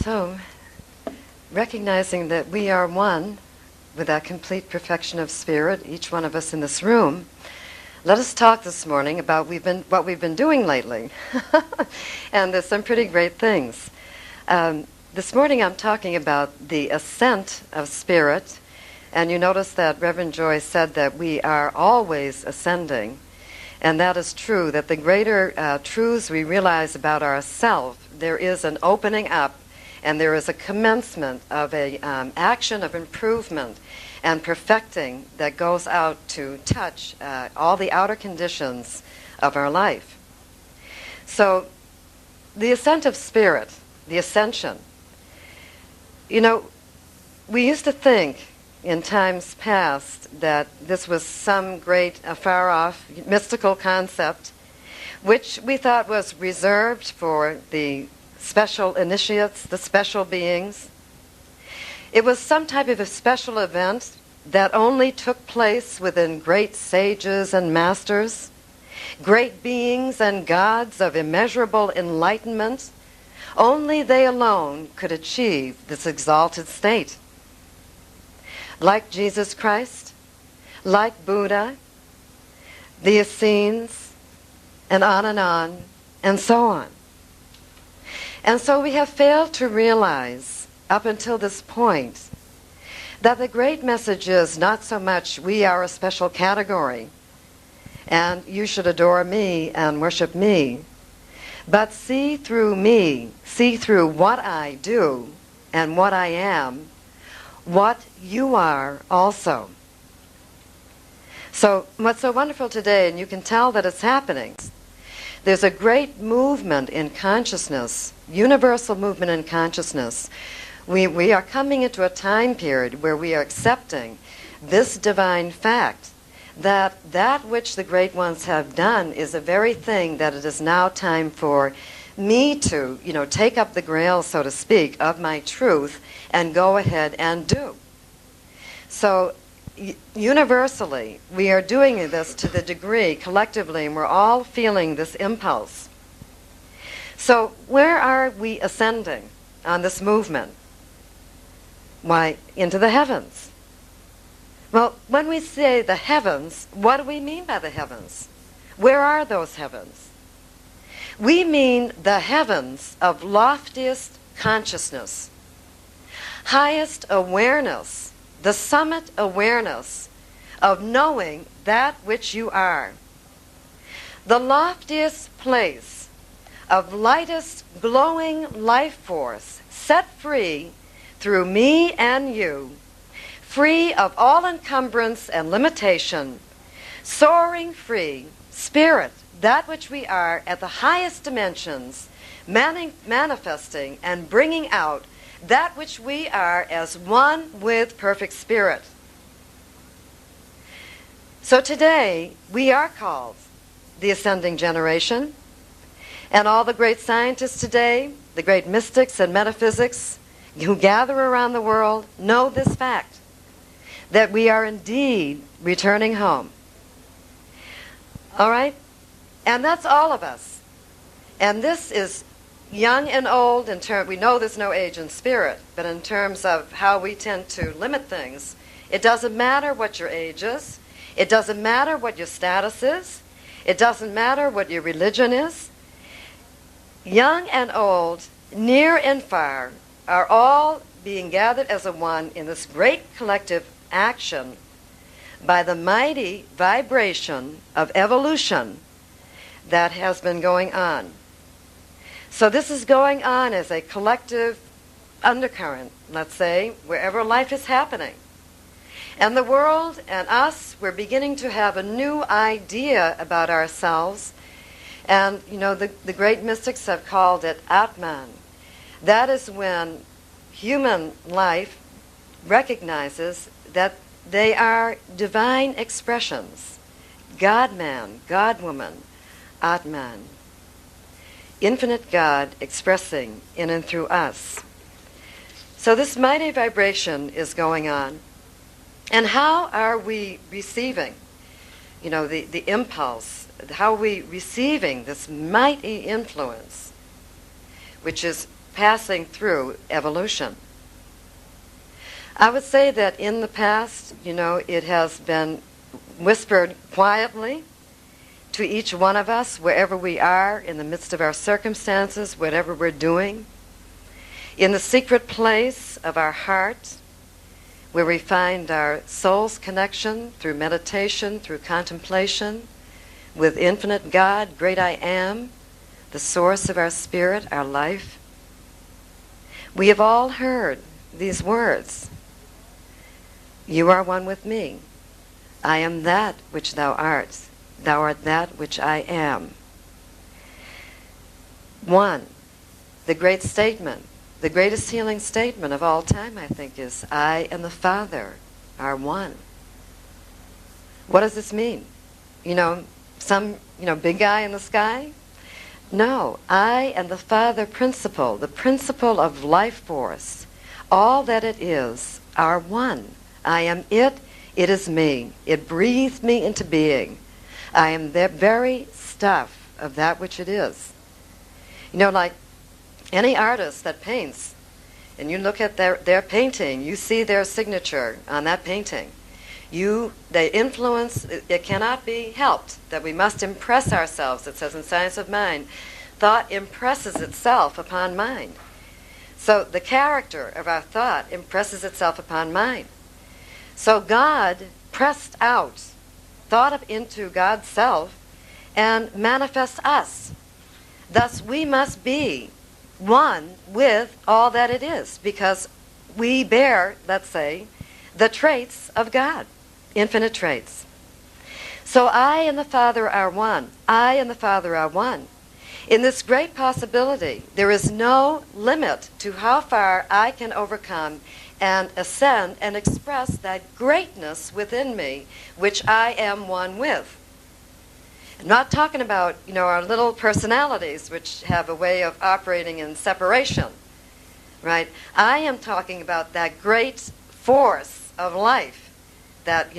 So, recognizing that we are one with that complete perfection of spirit, each one of us in this room, let us talk this morning about what we've been doing lately. And there's some pretty great things. This morning I'm talking about the Ascent of Spirit, and you notice that Reverend Joy said that we are always ascending, and that is true, that the greater truths we realize about ourselves, there is an opening up and there is a commencement of a action of improvement and perfecting that goes out to touch all the outer conditions of our life. So the ascent of spirit, the ascension, we used to think in times past that this was some great afar-off mystical concept which we thought was reserved for the special initiates, the special beings. It was some type of a special event that only took place within great sages and masters, great beings and gods of immeasurable enlightenment. Only they alone could achieve this exalted state. Like Jesus Christ, like Buddha, the Essenes, and on, and so on. And so we have failed to realize, up until this point, that the great message is not so much we are a special category, and you should adore me and worship me, but see through me, see through what I do and what I am, what you are also. So what's so wonderful today, and you can tell that it's happening, there's a great movement in consciousness, universal movement in consciousness. We are coming into a time period where we are accepting this divine fact that that which the great ones have done is the very thing that it is now time for me to, take up the grail, so to speak, of my truth and go ahead and do. So universally, we are doing this to the degree, collectively, and we're all feeling this impulse. So where are we ascending on this movement? Why, into the heavens. Well, when we say the heavens, what do we mean by the heavens? Where are those heavens? We mean the heavens of loftiest consciousness, highest awareness, the summit awareness of knowing that which you are. The loftiest place of lightest glowing life force set free through me and you, free of all encumbrance and limitation, soaring free, spirit, that which we are at the highest dimensions, manifesting and bringing out that which we are as one with perfect spirit. So today, we are called the ascending generation, and all the great scientists today, the great mystics and metaphysics who gather around the world know this fact, that we are indeed returning home. All right? And that's all of us. And this is young and old in terms, we know there's no age in spirit, but in terms of how we tend to limit things, it doesn't matter what your age is, it doesn't matter what your status is, it doesn't matter what your religion is. Young and old, near and far, are all being gathered as a one in this great collective action by the mighty vibration of evolution that has been going on. So this is going on as a collective undercurrent, let's say, wherever life is happening. And the world and us, we're beginning to have a new idea about ourselves. And, the great mystics have called it Atman. That is when human life recognizes that they are divine expressions. God-man, God-woman, Atman. Infinite God expressing in and through us. So this mighty vibration is going on. And how are we receiving, the impulse? How are we receiving this mighty influence, which is passing through evolution. I would say that in the past, it has been whispered quietly to each one of us, wherever we are, in the midst of our circumstances, whatever we're doing, in the secret place of our heart, where we find our soul's connection through meditation, through contemplation, with infinite God, great I am, the source of our spirit, our life. We have all heard these words. You are one with me. I am that which thou art. Thou art that which I am. One, the great statement, the greatest healing statement of all time, I think, is I and the Father are one. What does this mean? Some big guy in the sky? No, I and the Father principle, the principle of life force, all that it is, are one. I am it, it is me. It breathed me into being. I am the very stuff of that which it is. Like any artist that paints, and you look at their painting, you see their signature on that painting. They influence, it cannot be helped, that we must impress ourselves. It says in Science of Mind, thought impresses itself upon mind. So the character of our thought impresses itself upon mind. So God pressed out, thought up into God's self, and manifests us. Thus we must be one with all that it is, because we bear, let's say, the traits of God, infinite traits. So I and the Father are one. I and the Father are one. In this great possibility, there is no limit to how far I can overcome and ascend and express that greatness within me, which I am one with. I'm not talking about, our little personalities, which have a way of operating in separation, right? I am talking about that great force of life, that,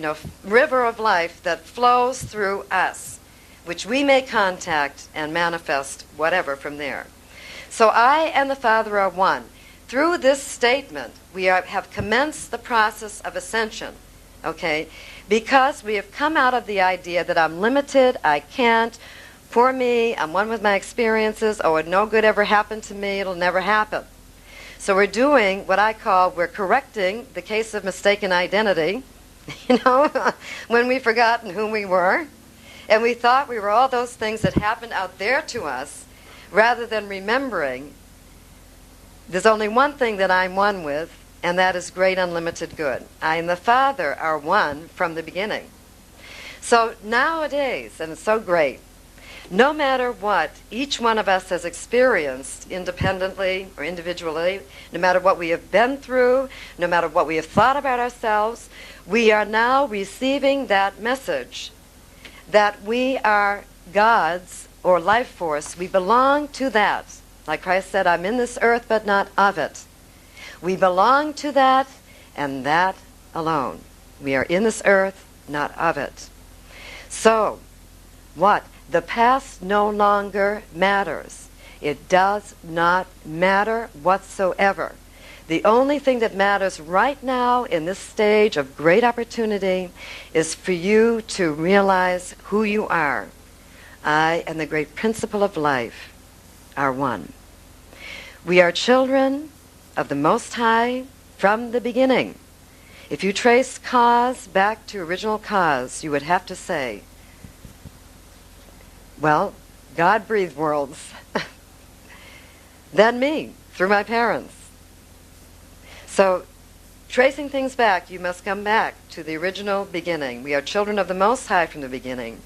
river of life that flows through us, which we may contact and manifest whatever from there. So I and the Father are one. Through this statement, we have commenced the process of ascension, okay? Because we have come out of the idea that I'm limited, I can't, poor me, I'm one with my experiences, no good ever happened to me, it'll never happen. So we're doing what I call, we're correcting the case of mistaken identity, when we've forgotten who we were, and we thought we were all those things that happened out there to us, rather than remembering there's only one thing that I'm one with, and that is great unlimited good. I and the Father are one from the beginning. So nowadays, and it's so great, no matter what each one of us has experienced independently or individually, no matter what we have been through, no matter what we have thought about ourselves, we are now receiving that message that we are God's or life force. We belong to that. Like Christ said, I'm in this earth, but not of it. We belong to that, and that alone. We are in this earth, not of it. So, what? The past no longer matters. It does not matter whatsoever. The only thing that matters right now in this stage of great opportunity is for you to realize who you are. I and the great principle of life are one. We are children of the Most High from the beginning. If you trace cause back to original cause, you would have to say, well, God breathed worlds. Then me, through my parents. So, tracing things back, you must come back to the original beginning. We are children of the Most High from the beginning.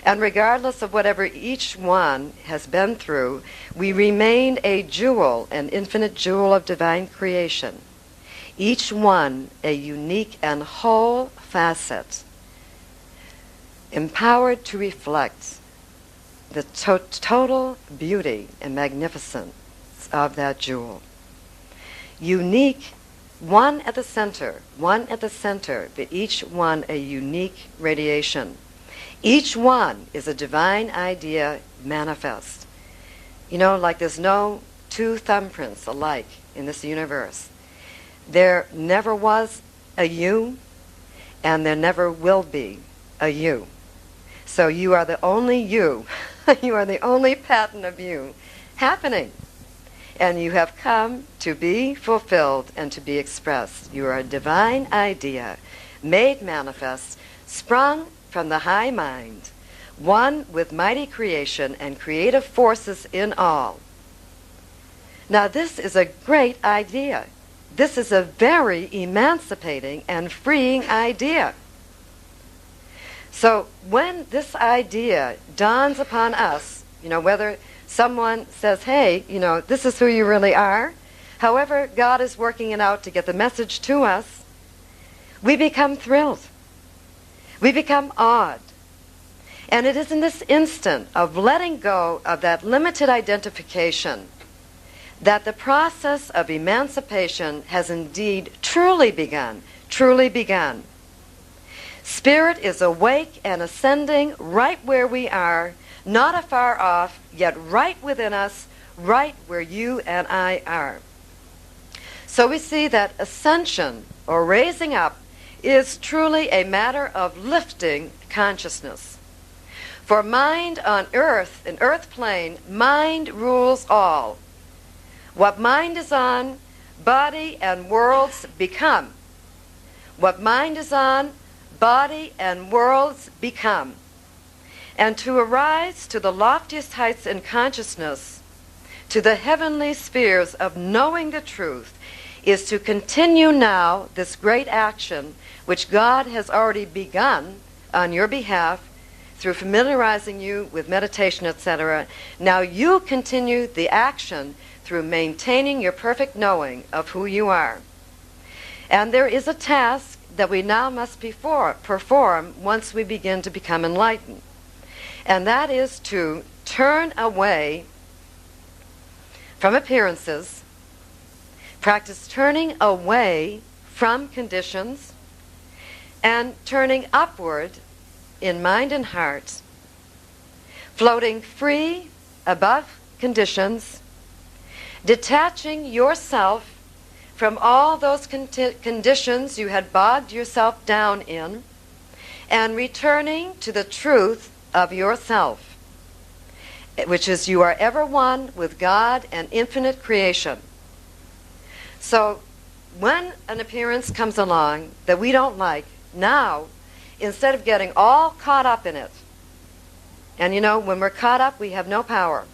And regardless of whatever each one has been through, we remain a jewel, an infinite jewel of divine creation. Each one a unique and whole facet, empowered to reflect the total beauty and magnificence of that jewel. Unique, one at the center, but each one a unique radiation. Each one is a divine idea manifest. Like there's no two thumbprints alike in this universe. There never was a you, and there never will be a you. So you are the only you. You are the only pattern of you happening. And you have come to be fulfilled and to be expressed. You are a divine idea, made manifest, sprung from the high mind, one with mighty creation and creative forces in all. Now this is a great idea. This is a very emancipating and freeing idea. So when this idea dawns upon us, whether someone says, hey, this is who you really are, however God is working it out to get the message to us, we become thrilled. We become awed. And it is in this instant of letting go of that limited identification that the process of emancipation has indeed truly begun, truly begun. Spirit is awake and ascending right where we are, not afar off, yet right within us, right where you and I are. So we see that ascension, or raising up, is truly a matter of lifting consciousness. For mind on earth, in earth plane, mind rules all. What mind is on, body and worlds become. What mind is on, body and worlds become. And to arise to the loftiest heights in consciousness, to the heavenly spheres of knowing the truth, is to continue now this great action which God has already begun on your behalf through familiarizing you with meditation, etc. Now you continue the action through maintaining your perfect knowing of who you are. And there is a task that we now must perform once we begin to become enlightened. And that is to turn away from appearances, practice turning away from conditions, and turning upward in mind and heart, floating free above conditions, detaching yourself from all those conditions you had bogged yourself down in, and returning to the truth of yourself, which is you are ever one with God and infinite creation. So when an appearance comes along that we don't like, now, instead of getting all caught up in it, and when we're caught up, we have no power.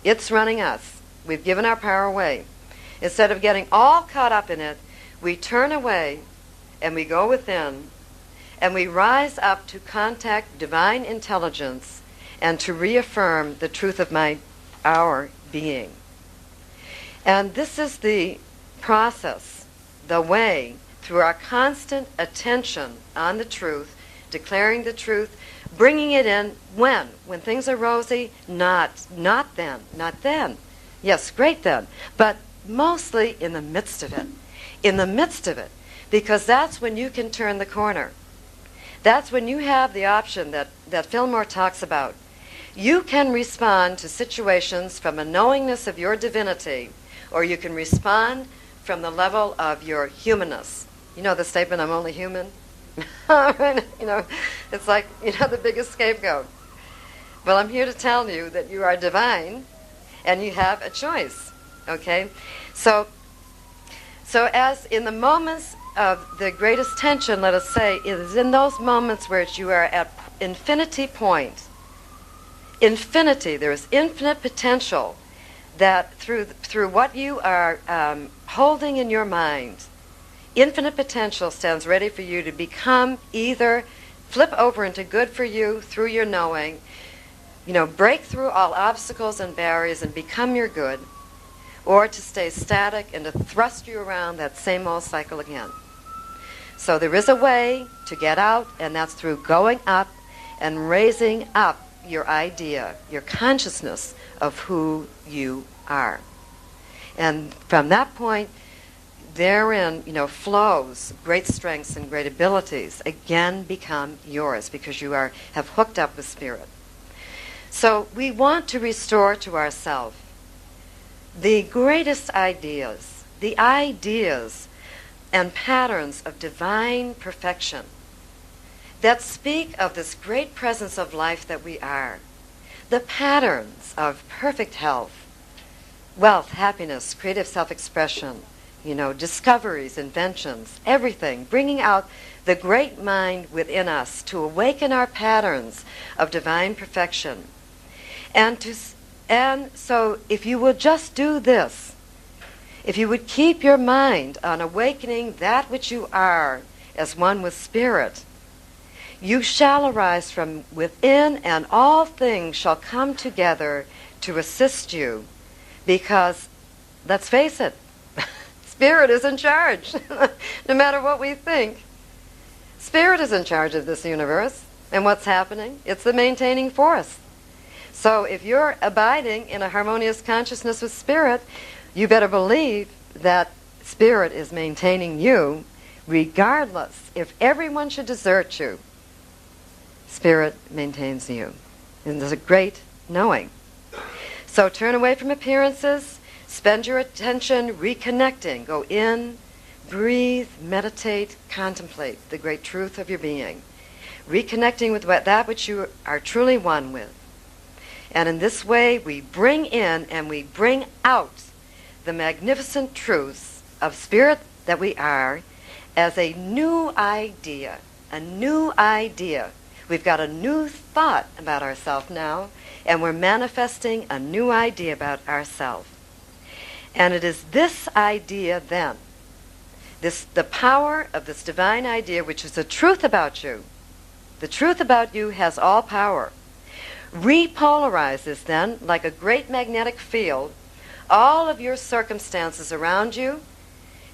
It's running us. We've given our power away. Instead of getting all caught up in it, we turn away and we go within and we rise up to contact divine intelligence and to reaffirm the truth of our being. And this is the process, the way, through our constant attention on the truth, declaring the truth, bringing it in when things are rosy, not then. Yes, great then, but mostly in the midst of it, because that's when you can turn the corner. That's when you have the option that Fillmore talks about. You can respond to situations from a knowingness of your divinity, or you can respond from the level of your humanness. You know the statement, I'm only human? It's like, the biggest scapegoat. Well, I'm here to tell you that you are divine, and you have a choice, okay? So as in the moments of the greatest tension, let us say, it is in those moments where you are at infinity point. Infinity, there is infinite potential that through what you are holding in your mind, infinite potential stands ready for you to become either flip over into good for you through your knowing, break through all obstacles and barriers and become your good, or to stay static and to thrust you around that same old cycle again. So there is a way to get out, and that's through going up and raising up your idea, your consciousness of who you are. And from that point, therein, flows great strengths and great abilities again become yours because you have hooked up with Spirit. So we want to restore to ourselves the greatest ideas, the ideas and patterns of divine perfection that speak of this great presence of life that we are, the patterns of perfect health, wealth, happiness, creative self-expression, discoveries, inventions, everything, bringing out the great mind within us to awaken our patterns of divine perfection. And so if you would just do this, if you would keep your mind on awakening that which you are as one with Spirit, you shall arise from within, and all things shall come together to assist you, because, let's face it, Spirit is in charge, no matter what we think. Spirit is in charge of this universe and what's happening. It's the maintaining force. So if you're abiding in a harmonious consciousness with Spirit, you better believe that Spirit is maintaining you, regardless. If everyone should desert you, Spirit maintains you. And there's a great knowing. So turn away from appearances, spend your attention reconnecting. Go in, breathe, meditate, contemplate the great truth of your being. Reconnecting with that which you are truly one with. And in this way, we bring in and we bring out the magnificent truths of Spirit that we are as a new idea, a new idea. We've got a new thought about ourselves now, and we're manifesting a new idea about ourselves. And it is this idea then, the power of this divine idea, which is the truth about you. The truth about you has all power. Repolarizes then, like a great magnetic field, all of your circumstances around you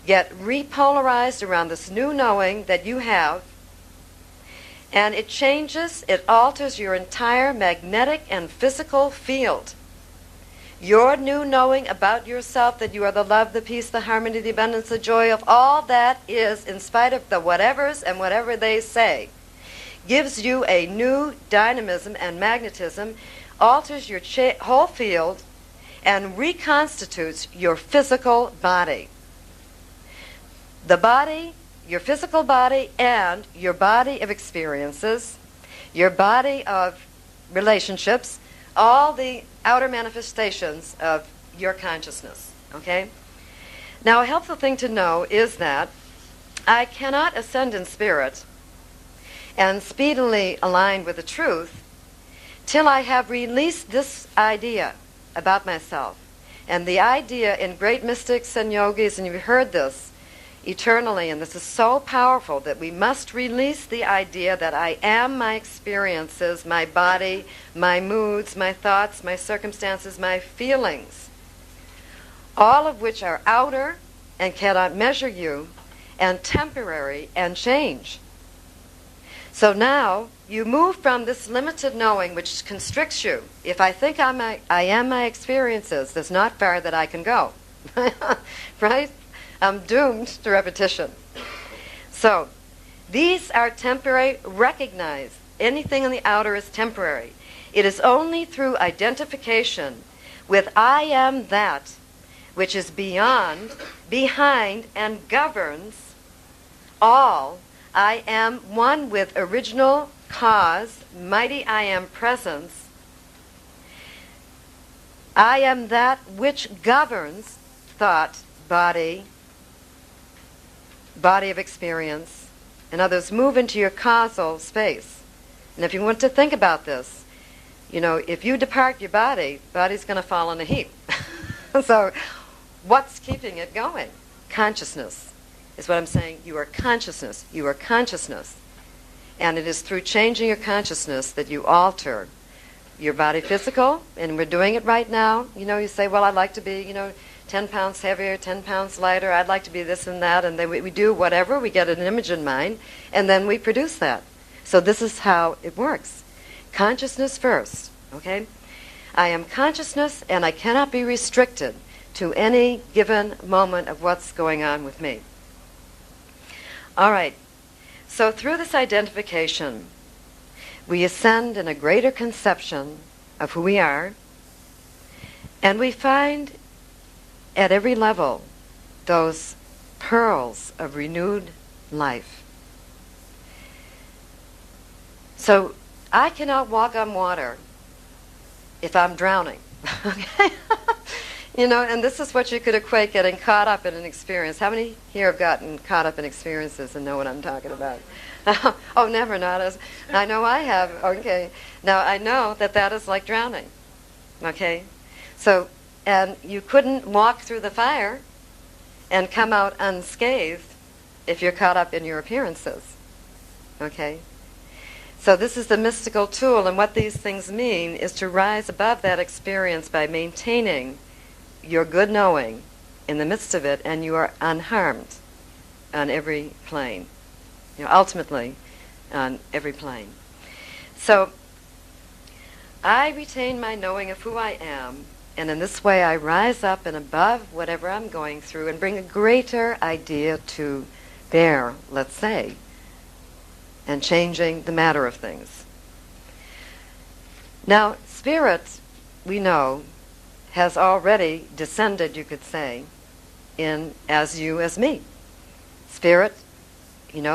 get repolarized around this new knowing that you have. And it changes, it alters your entire magnetic and physical field. Your new knowing about yourself, that you are the love, the peace, the harmony, the abundance, the joy of all that is, in spite of the whatevers and whatever they say, gives you a new dynamism and magnetism, alters your whole field, and reconstitutes your physical body. The body, your physical body, and your body of experiences, your body of relationships, all the outer manifestations of your consciousness. Okay? Now, a helpful thing to know is that I cannot ascend in spirit and speedily align with the truth till I have released this idea about myself. And the idea in great mystics and yogis, and you've heard this eternally, and this is so powerful, that we must release the idea that I am my experiences, my body, my moods, my thoughts, my circumstances, my feelings, all of which are outer and cannot measure you, and temporary and change. So now you move from this limited knowing which constricts you. If I think I am my experiences, there's not far that I can go. Right? I'm doomed to repetition. So these are temporary. Recognize anything in the outer is temporary. It is only through identification with I am that which is beyond, behind, and governs all. I am one with original cause, mighty I am presence. I am that which governs thought, body of experience, and others. Move into your causal space. And if you want to think about this, if you depart your body, body's going to fall in a heap. So what's keeping it going? Consciousness is what I'm saying. You are consciousness. You are consciousness. And it is through changing your consciousness that you alter your body physical, and we're doing it right now. You say, well, I'd like to be, 10 pounds heavier, 10 pounds lighter, I'd like to be this and that, and then we do whatever, we get an image in mind, and then we produce that. So this is how it works. Consciousness first, okay? I am consciousness, and I cannot be restricted to any given moment of what's going on with me. All right, so through this identification, we ascend in a greater conception of who we are, and we find at every level, those pearls of renewed life. So I cannot walk on water if I'm drowning. Okay? And this is what you could equate getting caught up in an experience. How many here have gotten caught up in experiences and know what I'm talking about? Oh, never, not as. I know I have. Okay. Now, I know that is like drowning. Okay? So, and you couldn't walk through the fire and come out unscathed if you're caught up in your appearances. Okay? So this is the mystical tool, and what these things mean is to rise above that experience by maintaining your good knowing in the midst of it, and you are unharmed on every plane. Ultimately, on every plane. So, I retain my knowing of who I am, and in this way I rise up and above whatever I'm going through and bring a greater idea to bear, let's say, and changing the matter of things. Now, Spirit, we know, has already descended, you could say, in as you, as me. Spirit,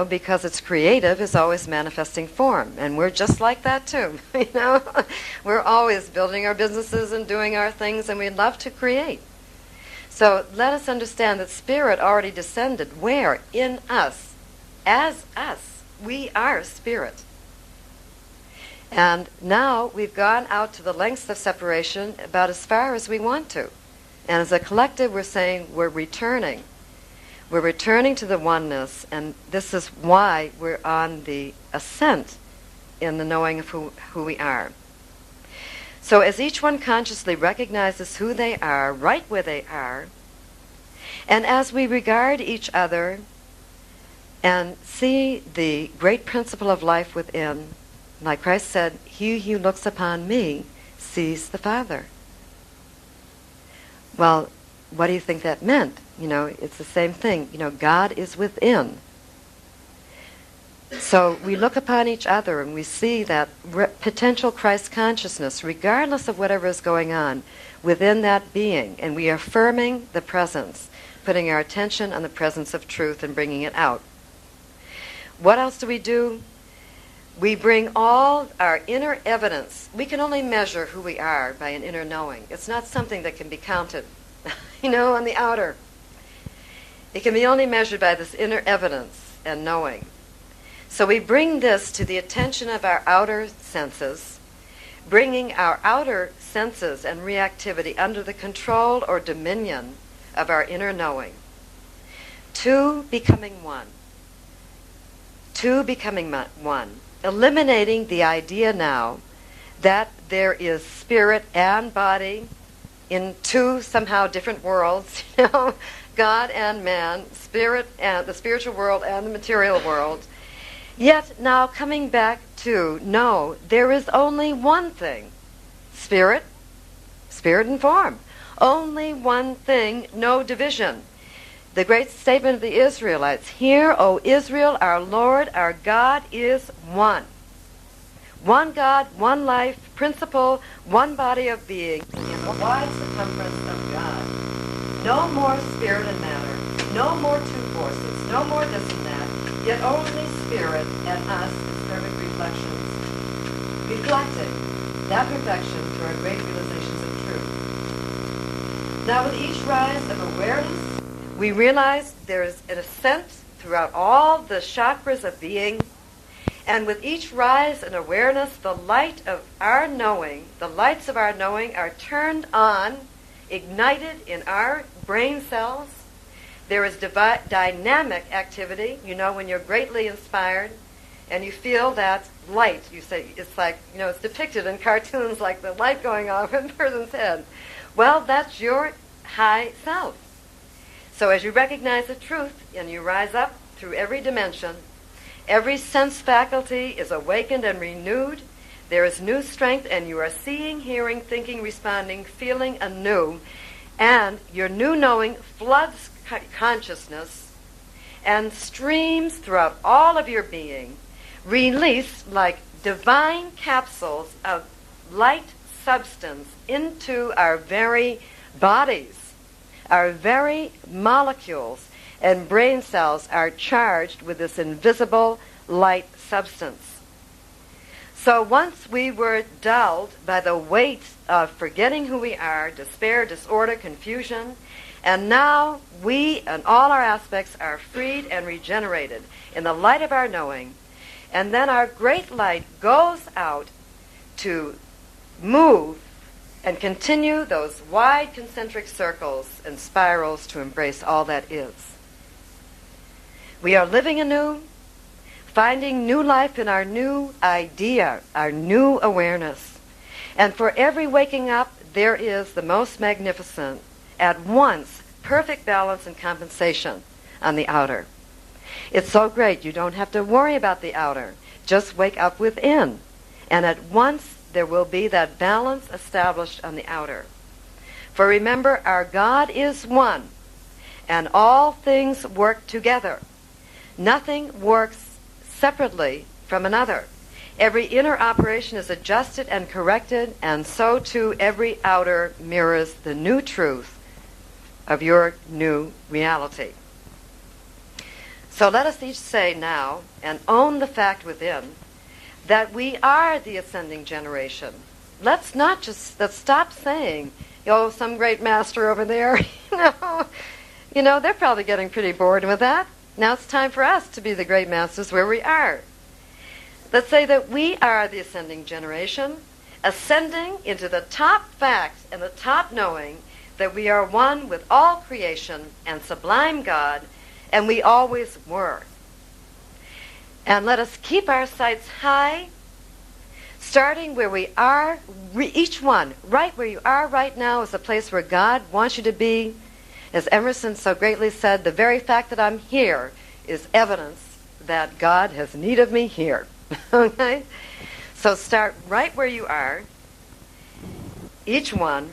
because it's creative, is always manifesting form. And we're just like that too. We're always building our businesses and doing our things, and we love to create. So let us understand that Spirit already descended. Where? In us. As us. We are Spirit. And now we've gone out to the lengths of separation about as far as we want to. And as a collective, we're saying we're returning. We're returning to the oneness, and this is why we're on the ascent in the knowing of who we are. So as each one consciously recognizes who they are, right where they are, and as we regard each other and see the great principle of life within, like Christ said, he who looks upon me sees the Father. Well, what do you think that meant? It's the same thing. God is within. So we look upon each other and we see that potential Christ consciousness, regardless of whatever is going on, within that being. And we are affirming the presence, putting our attention on the presence of truth and bringing it out. What else do? We bring all our inner evidence. We can only measure who we are by an inner knowing. It's not something that can be counted, on the outer. It can be only measured by this inner evidence and knowing. So we bring this to the attention of our outer senses, bringing our outer senses and reactivity under the control or dominion of our inner knowing. Two becoming one. Two becoming one. Eliminating the idea now that there is spirit and body in two somehow different worlds, God and man, spirit and the spiritual world and the material world. Yet now coming back to, no, there is only one thing. Spirit and form. Only one thing, no division. The great statement of the Israelites, "Hear, O Israel, our Lord, our God is one." One God, one life, principle, one body of being, in the wide circumference of God. No more spirit and matter, no more two forces, no more this and that, yet only spirit and us as perfect reflections, reflecting that perfection through our great realizations of truth. Now with each rise of awareness, we realize there is an ascent throughout all the chakras of being, and with each rise in awareness, the light of our knowing, the lights of our knowing are turned on, ignited in our brain cells. There is dynamic activity. When you're greatly inspired and you feel that light, you say, it's like, it's depicted in cartoons like the light going off in a person's head. Well, that's your high self. So as you recognize the truth and you rise up through every dimension, every sense faculty is awakened and renewed. There is new strength, and you are seeing, hearing, thinking, responding, feeling anew. And your new knowing floods consciousness and streams throughout all of your being, released like divine capsules of light substance into our very bodies. Our very molecules and brain cells are charged with this invisible light substance. So once we were dulled by the weight of forgetting who we are, despair, disorder, confusion, and now we and all our aspects are freed and regenerated in the light of our knowing, and then our great light goes out to move and continue those wide concentric circles and spirals to embrace all that is. We are living anew, finding new life in our new idea, our new awareness. And for every waking up, there is the most magnificent, at once, perfect balance and compensation on the outer. It's so great, you don't have to worry about the outer. Just wake up within. And at once, there will be that balance established on the outer. For remember, our God is one, and all things work together. Nothing works separately from another. Every inner operation is adjusted and corrected, and so too every outer mirrors the new truth of your new reality. So let us each say now, and own the fact within, that we are the ascending generation. Let's stop saying, oh, some great master over there. They're probably getting pretty bored with that. Now it's time for us to be the great masters where we are. Let's say that we are the ascending generation, ascending into the top fact and the top knowing that we are one with all creation and sublime God, and we always were. And let us keep our sights high, starting where we are. Each one, right where you are right now, is the place where God wants you to be. As Emerson so greatly said, the very fact that I'm here is evidence that God has need of me here. Okay? So start right where you are, each one,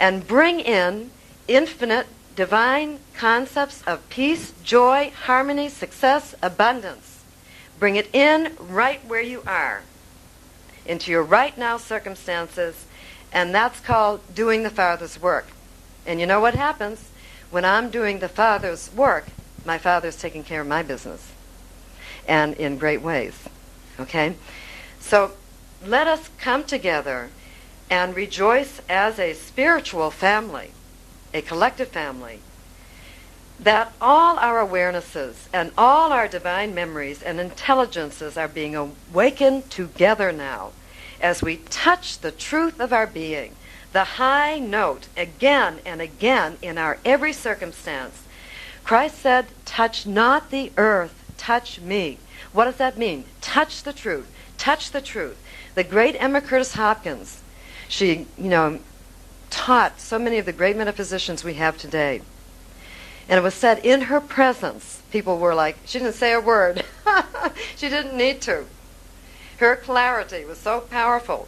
and bring in infinite divine concepts of peace, joy, harmony, success, abundance. Bring it in right where you are, into your right now circumstances, and that's called doing the Father's work. And you know what happens? When I'm doing the Father's work, my Father's taking care of my business, and in great ways. Okay? So let us come together and rejoice as a spiritual family, a collective family, that all our awarenesses and all our divine memories and intelligences are being awakened together now as we touch the truth of our being, the high note again and again in our every circumstance. Christ said, touch not the earth, touch me. What does that mean? Touch the truth. Touch the truth. The great Emma Curtis Hopkins, she, taught so many of the great metaphysicians we have today. And it was said in her presence, people were like, she didn't say a word. She didn't need to. Her clarity was so powerful.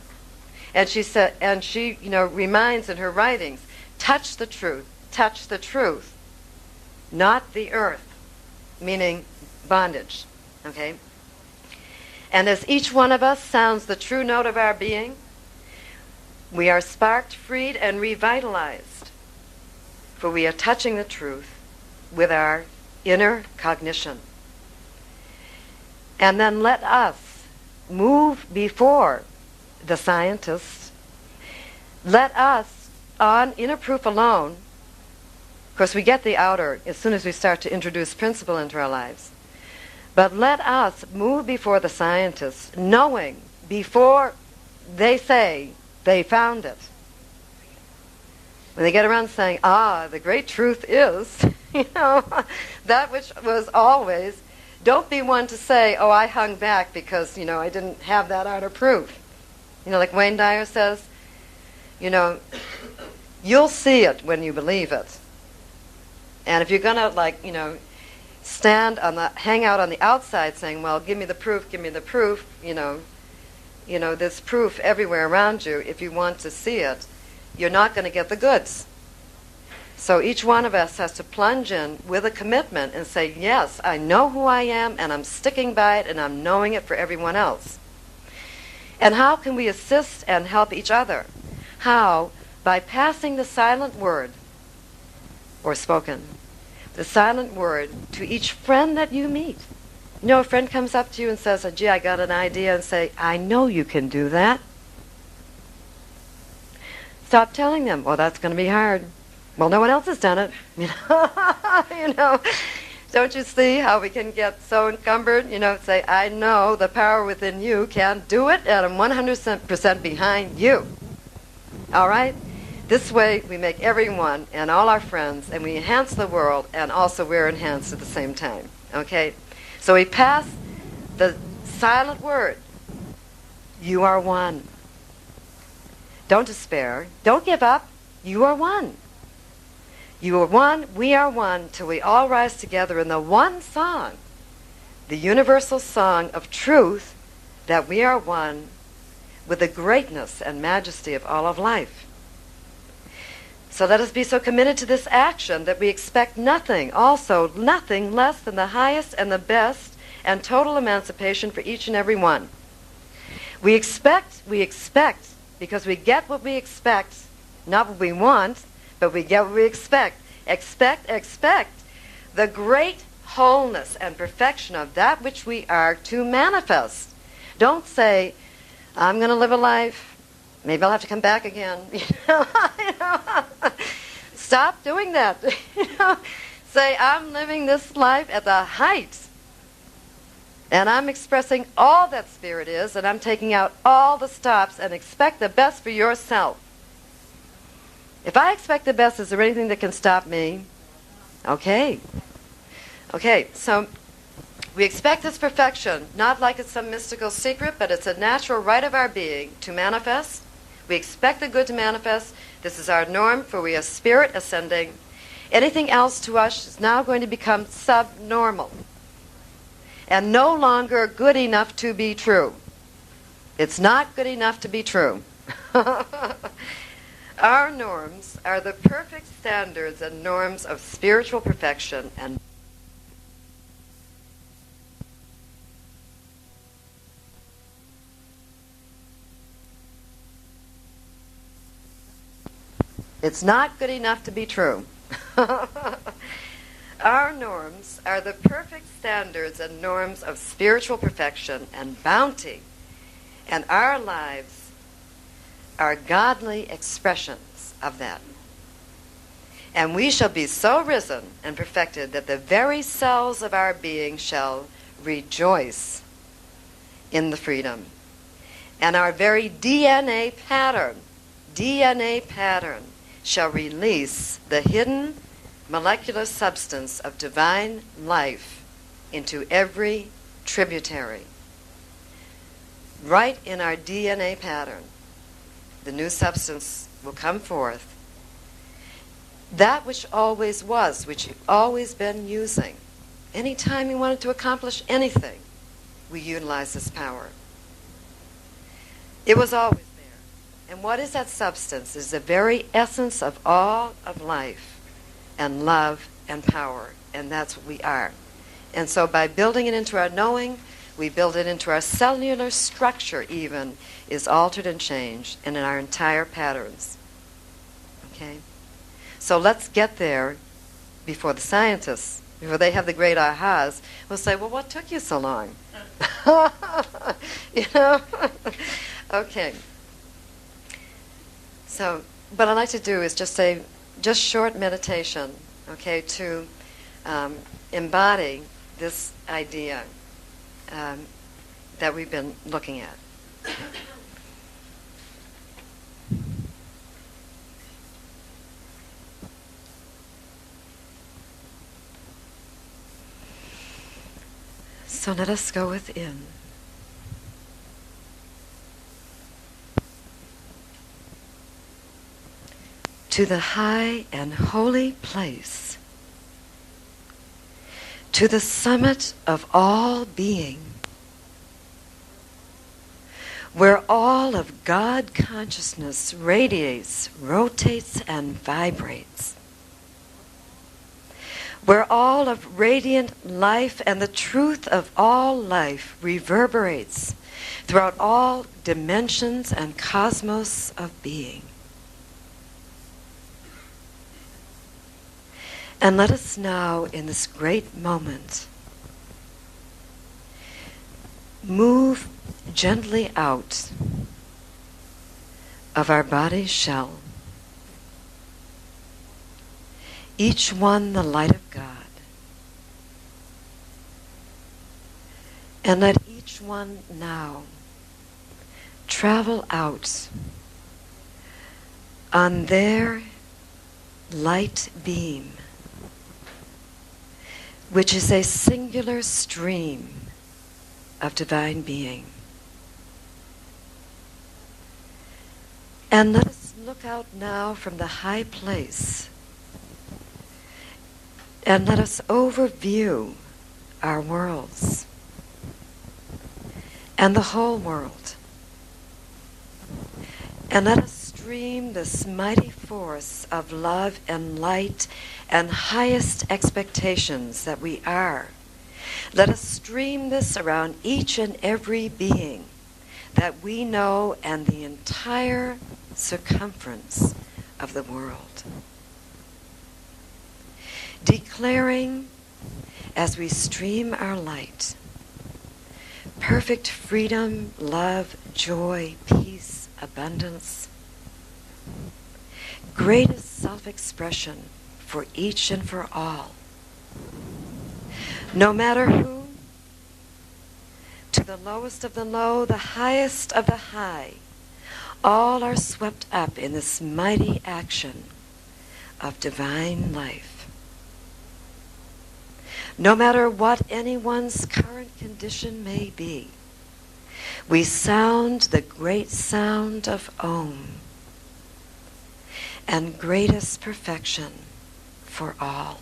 And she said, reminds in her writings, touch the truth, not the earth, meaning bondage. Okay? And as each one of us sounds the true note of our being, we are sparked, freed, and revitalized. For we are touching the truth with our inner cognition. And then let us move before the scientists. Let us, on inner proof alone, of course we get the outer as soon as we start to introduce principle into our lives, but let us move before the scientists, knowing before they say they found it. When they get around saying, the great truth is, that which was always, don't be one to say, I hung back because, I didn't have that outer proof. Like Wayne Dyer says, you'll see it when you believe it. And if you're going to, hang out on the outside saying, well, give me the proof, there's proof everywhere around you. If you want to see it, you're not going to get the goods. So each one of us has to plunge in with a commitment and say, yes, I know who I am, and I'm sticking by it, and I'm knowing it for everyone else. And how can we assist and help each other? How? By passing the silent word or spoken. The silent word to each friend that you meet. You know, a friend comes up to you and says, gee, I got an idea, and say, I know you can do that. Stop telling them, well, that's going to be hard. Well, no one else has done it. You know, don't you see how we can get so encumbered? You know, say, I know the power within you can do it, and I'm 100% behind you. All right? This way, we make everyone and all our friends, and we enhance the world, and also we're enhanced at the same time. Okay? So we pass the silent word. You are one. Don't despair. Don't give up. You are one. You are one, we are one, till we all rise together in the one song, the universal song of truth, that we are one with the greatness and majesty of all of life. So let us be so committed to this action that we expect nothing, also nothing less than the highest and the best and total emancipation for each and every one. We expect, because we get what we expect, not what we want, but we get what we expect. Expect the great wholeness and perfection of that which we are to manifest. Don't say, I'm going to live a life, maybe I'll have to come back again. Stop doing that. Say, I'm living this life at the height, and I'm expressing all that Spirit is, and I'm taking out all the stops, and expect the best for yourself. If I expect the best, is there anything that can stop me? Okay, so we expect this perfection, not like it's some mystical secret, but it's a natural right of our being to manifest. We expect the good to manifest. This is our norm, for we are spirit ascending. Anything else to us is now going to become subnormal and no longer good enough to be true. It's not good enough to be true. Our norms are the perfect standards and norms of spiritual perfection, and it's not good enough to be true. Our norms are the perfect standards and norms of spiritual perfection and bounty, and our lives are godly expressions of that. And we shall be so risen and perfected that the very cells of our being shall rejoice in the freedom. And our very DNA pattern shall release the hidden molecular substance of divine life into every tributary. Right in our DNA pattern, the new substance will come forth. That which always was, which you've always been using. Anytime you wanted to accomplish anything, we utilize this power. It was always there. And what is that substance? It's the very essence of all of life and love and power. And that's what we are. And so by building it into our knowing, we build it into our cellular structure even, is altered and changed, and in our entire patterns. Okay? So let's get there before the scientists, before they have the great ahas, will say, well, what took you so long? You know? Okay. So, what I'd like to do is just say, just short meditation, okay, to embody this idea that we've been looking at. So let us go within. To the high and holy place, to the summit of all being, where all of God consciousness radiates, rotates, and vibrates, where all of radiant life and the truth of all life reverberates throughout all dimensions and cosmos of being. And let us now, in this great moment, move gently out of our body's shell, each one the light of God. And let each one now travel out on their light beam, which is a singular stream of divine being. And let us look out now from the high place, and let us overview our worlds and the whole world. And let us stream this mighty force of love and light and highest expectations that we are. Let us stream this around each and every being that we know and the entire circumference of the world. Declaring, as we stream our light, perfect freedom, love, joy, peace, abundance, greatest self-expression for each and for all. No matter who, to the lowest of the low, the highest of the high, all are swept up in this mighty action of divine life. No matter what anyone's current condition may be, we sound the great sound of Om and greatest perfection for all.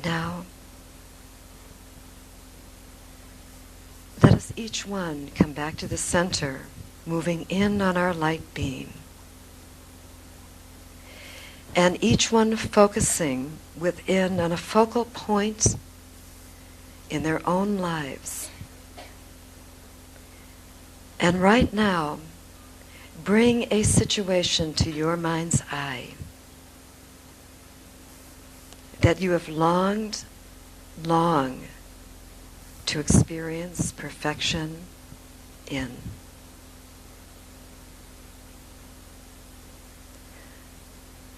Now, let us each one come back to the center, moving in on our light beam. And each one focusing within on a focal point in their own lives. And right now, bring a situation to your mind's eye that you have longed to experience perfection in.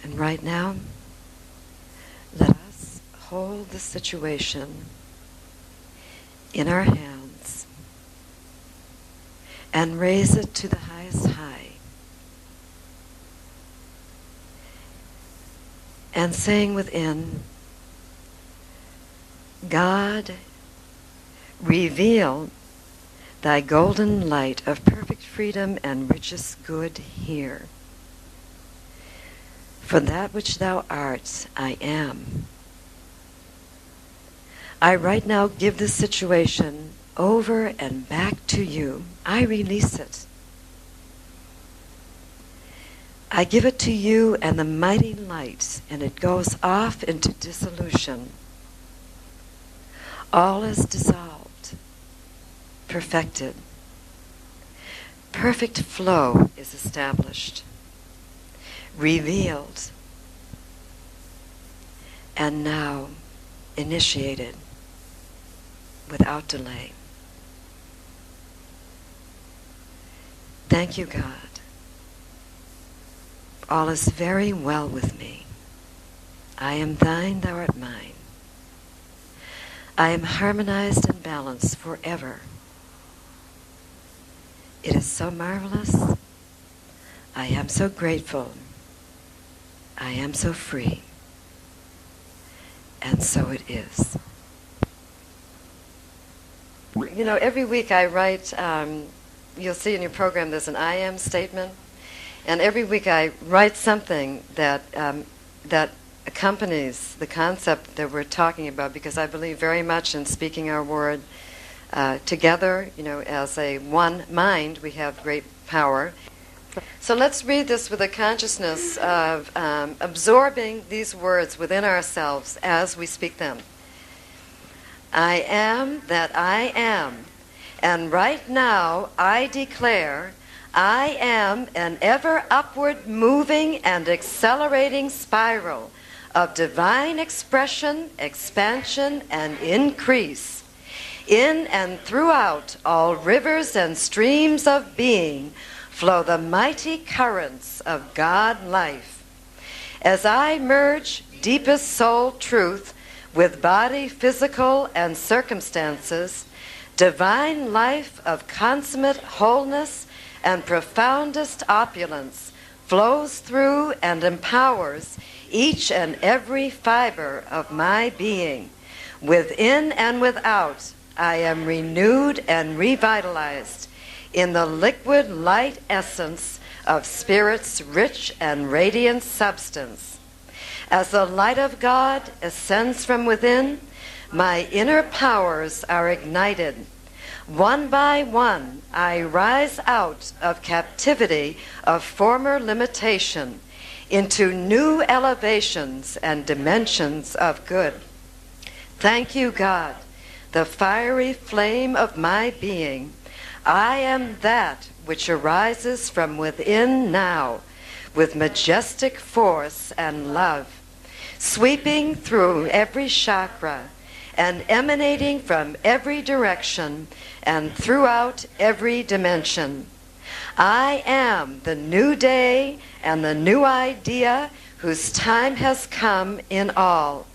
And right now, let us hold the situation in our hands and raise it to the highest high. And saying within, God, reveal thy golden light of perfect freedom and richest good here. For that which thou art, I am. I right now give this situation over and back to you. I release it. I give it to you and the mighty light, and it goes off into dissolution. All is dissolved, perfected. Perfect flow is established, revealed, and now initiated without delay. Thank you, God. All is very well with me. I am thine, thou art mine. I am harmonized and balanced forever. It is so marvelous. I am so grateful. I am so free. And so it is. You know, every week I write, you'll see in your program there's an I am statement. And every week I write something that that accompanies the concept that we're talking about, because I believe very much in speaking our word together. You know, as a one mind, we have great power. So let's read this with a consciousness of absorbing these words within ourselves as we speak them. I am that I am, and right now I declare I am an ever upward moving and accelerating spiral of divine expression, expansion, and increase. In and throughout all rivers and streams of being flow the mighty currents of God life. As I merge deepest soul truth with body, physical, and circumstances, divine life of consummate wholeness and profoundest opulence flows through and empowers each and every fiber of my being. Within and without, I am renewed and revitalized in the liquid light essence of Spirit's rich and radiant substance. As the light of God ascends from within, my inner powers are ignited. One by one, I rise out of captivity of former limitation into new elevations and dimensions of good. Thank you, God, the fiery flame of my being. I am that which arises from within now with majestic force and love, sweeping through every chakra and emanating from every direction and throughout every dimension. I am the new day and the new idea whose time has come in all.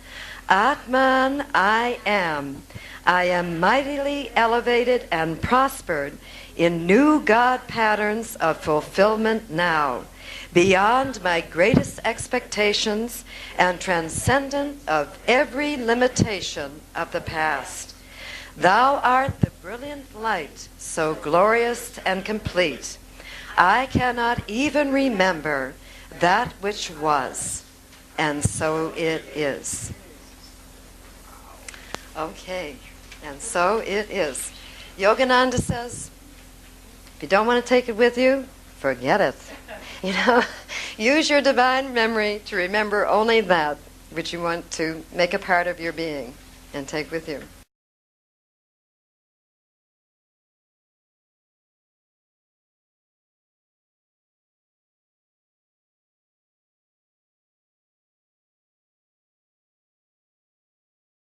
Atman, I am. I am mightily elevated and prospered in new God patterns of fulfillment now, beyond my greatest expectations and transcendent of every limitation of the past. Thou art the brilliant light, so glorious and complete. I cannot even remember that which was, and so it is. Okay, and so it is. Yogananda says, if you don't want to take it with you, forget it. You know, use your divine memory to remember only that which you want to make a part of your being and take with you.